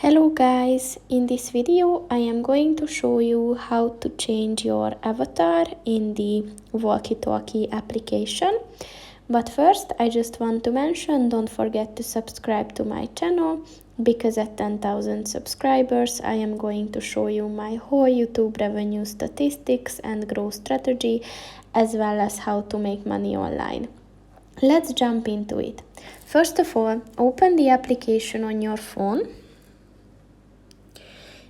Hello guys, in this video I am going to show you how to change your avatar in the Walkie-talkie application. But first I just want to mention, don't forget to subscribe to my channel, because at 10,000 subscribers I am going to show you my whole YouTube revenue statistics and growth strategy, as well as how to make money online. Let's jump into it. First of all, open the application on your phone.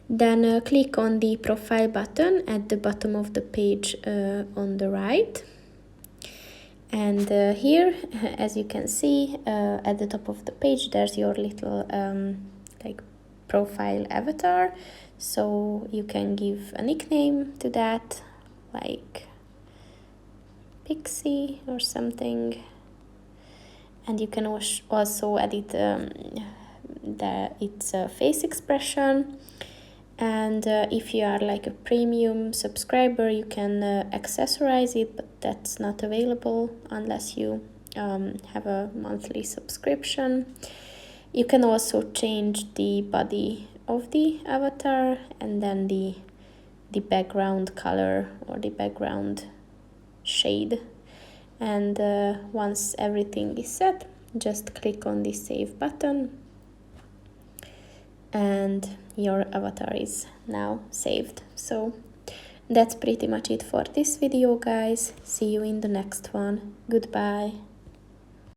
Then click on the profile button at the bottom of the page on the right. And here, as you can see, at the top of the page, there's your little like profile avatar. So you can give a nickname to that, like Pixie or something. And you can also edit its face expression. And if you are like a premium subscriber, you can accessorize it, but that's not available unless you have a monthly subscription. You can also change the body of the avatar and then the background color or the background shade. And once everything is set, just click on the save button, and your avatar is now saved. So that's pretty much it for this video, guys. See you in the next one. Goodbye.